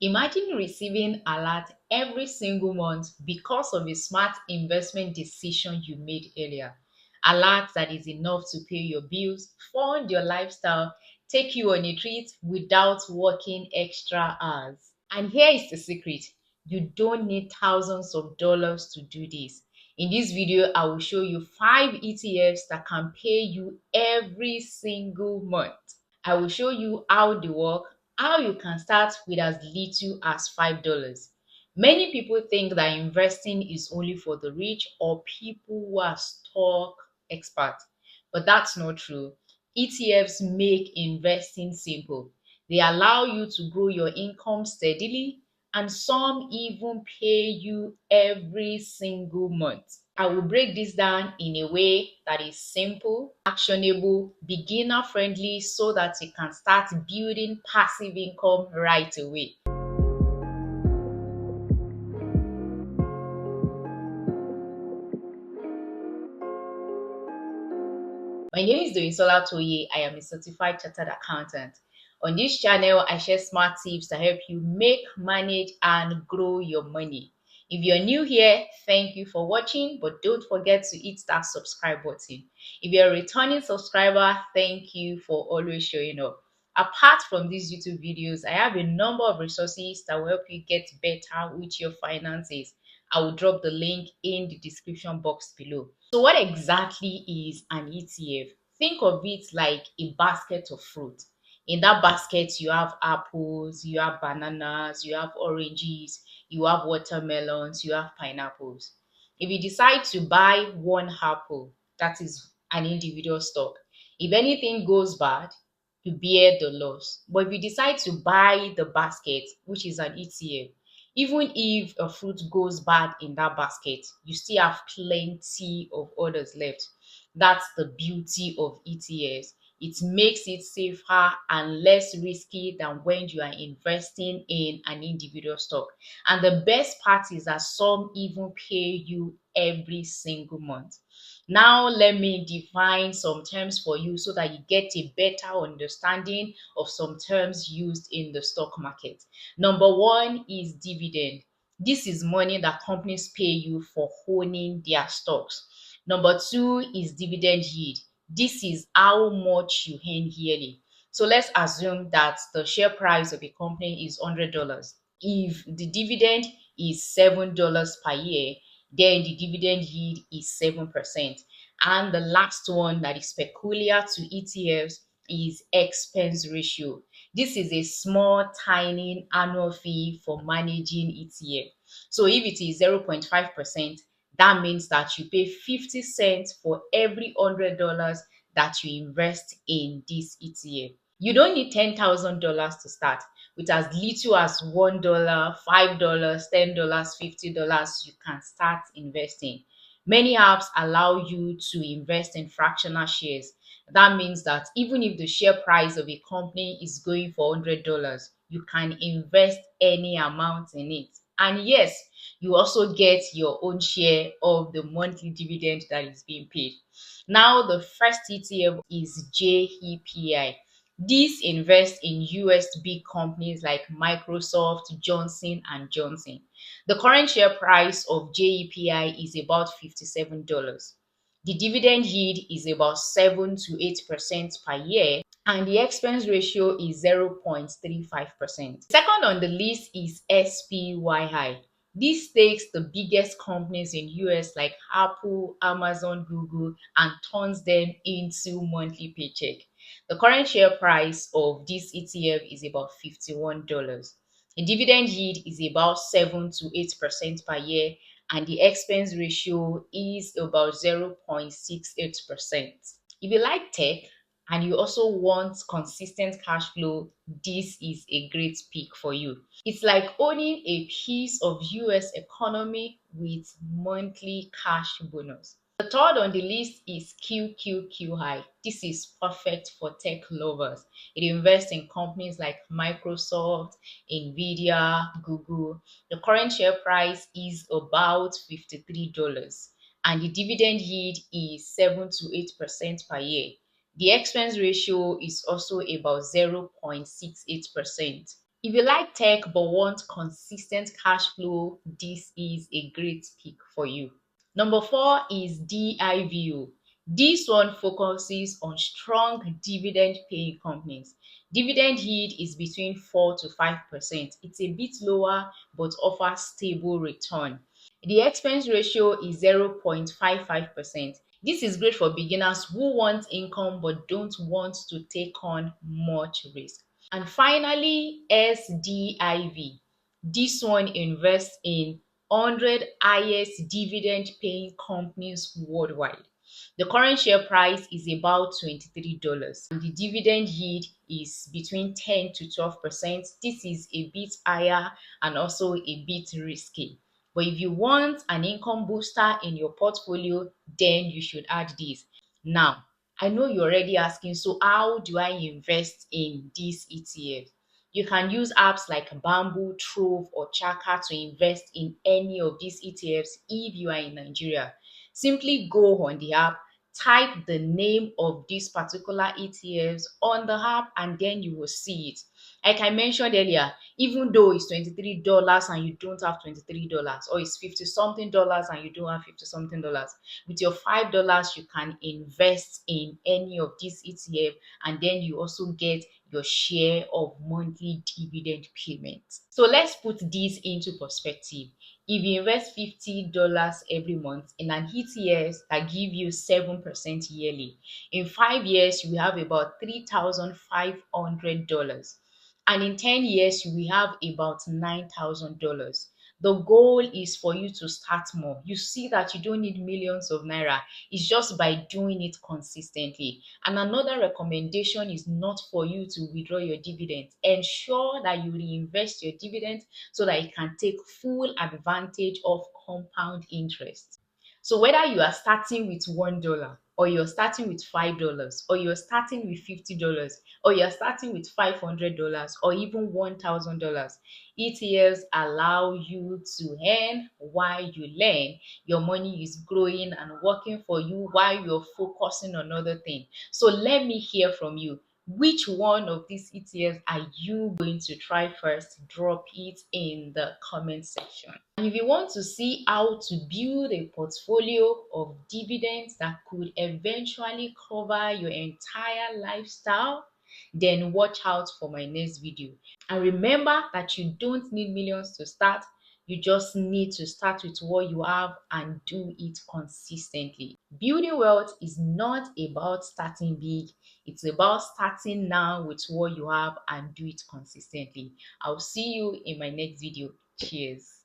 Imagine receiving alert every single month because of a smart investment decision you made earlier. Alert that is enough to pay your bills, fund your lifestyle, take you on a treat without working extra hours. And here is the secret. You don't need thousands of dollars to do this. In this video, I will show you 5 ETFs that can pay you every single month. I will show you how they work, how you can start with as little as $5. Many people think that investing is only for the rich or people who are stock experts, but that's not true. ETFs make investing simple. They allow you to grow your income steadily, and some even pay you every single month. I will break this down in a way that is simple, actionable, beginner friendly so that you can start building passive income right away. My name is Doyisola Toye. I am a certified chartered accountant. On this channel, I share smart tips to help you make, manage, and grow your money. If you're new here, thank you for watching, but don't forget to hit that subscribe button. If you're a returning subscriber, thank you for always showing up. Apart from these YouTube videos, I have a number of resources that will help you get better with your finances. I will drop the link in the description box below. So what exactly is an ETF? Think of it like a basket of fruit. In that basket, you have apples, you have bananas, you have oranges, you have watermelons, you have pineapples. If you decide to buy one apple, that is an individual stock. If anything goes bad, you bear the loss. But if you decide to buy the basket, which is an ETF, even if a fruit goes bad in that basket, you still have plenty of others left. That's the beauty of ETFs. It makes it safer and less risky than when you are investing in an individual stock. And the best part is that some even pay you every single month. Now, let me define some terms for you so that you get a better understanding of some terms used in the stock market. Number one is dividend. This is money that companies pay you for owning their stocks. Number two is dividend yield. This is how much you earn yearly. So let's assume that the share price of a company is $100. If the dividend is $7 per year, then the dividend yield is 7%. And the last one that is peculiar to ETFs is expense ratio. This is a small, tiny annual fee for managing ETF. So if it is 0.5%, that means that you pay 50 cents for every $100 that you invest in this ETF. You don't need $10,000 to start. With as little as $1, $5, $10, $50, you can start investing. Many apps allow you to invest in fractional shares. That means that even if the share price of a company is going for $100, you can invest any amount in it. And yes, you also get your own share of the monthly dividend that is being paid. Now, the first ETF is JEPI. This invests in US big companies like Microsoft, Johnson and Johnson. The current share price of JEPI is about $57. The dividend yield is about 7 to 8% per year, and the expense ratio is 0.35%. Second on the list is SPYI. This takes the biggest companies in US like Apple, Amazon, Google, and turns them into monthly paycheck. The current share price of this ETF is about $51. The dividend yield is about 7 to 8% per year, and the expense ratio is about 0.68%. If you like tech and you also want consistent cash flow, this is a great pick for you. It's like owning a piece of US economy with monthly cash bonus. The third on the list is QQQI. This is perfect for tech lovers. It invests in companies like Microsoft, Nvidia, Google. The current share price is about $53, and the dividend yield is 7 to 8% per year. The expense ratio is also about 0.68%. If you like tech but want consistent cash flow, this is a great pick for you. Number 4 is DIVO. This one focuses on strong dividend-paying companies. Dividend yield is between 4 to 5%. It's a bit lower but offers stable return. The expense ratio is 0.55%. This is great for beginners who want income but don't want to take on much risk. And finally, SDIV. This one invests in 100 highest dividend paying companies worldwide. The current share price is about $23 and the dividend yield is between 10 to 12%. This is a bit higher and also a bit risky. But if you want an income booster in your portfolio, then you should add this. Now, I know you're already asking, so how do I invest in these ETFs? You can use apps like Bamboo, Trove, or Chaka to invest in any of these ETFs if you are in Nigeria. Simply go on the app, type the name of these particular ETFs on the app, and then you will see it. Like I mentioned earlier, even though it's $23 and you don't have $23, or it's 50 something dollars and you don't have 50 something dollars, with your $5 you can invest in any of these ETF, and then you also get your share of monthly dividend payments. So let's put this into perspective. If you invest $50 every month in an ETF that give you 7% yearly, in 5 years you will have about $3,500, and in 10 years you will have about $9,000. The goal is for you to start more. You see that you don't need millions of naira. It's just by doing it consistently. And another recommendation is not for you to withdraw your dividends. Ensure that you reinvest your dividends so that you can take full advantage of compound interest. So whether you are starting with $1 or you're starting with $5 or you're starting with $50 or you're starting with $500 or even $1,000, ETFs allow you to earn while you learn. Your money is growing and working for you while you're focusing on other things. So let me hear from you. Which one of these ETFs are you going to try first? Drop it in the comment section. And if you want to see how to build a portfolio of dividends that could eventually cover your entire lifestyle, then watch out for my next video. And remember that you don't need millions to start. You just need to start with what you have and do it consistently. Building wealth is not about starting big. It's about starting now with what you have and do it consistently. I'll see you in my next video. Cheers.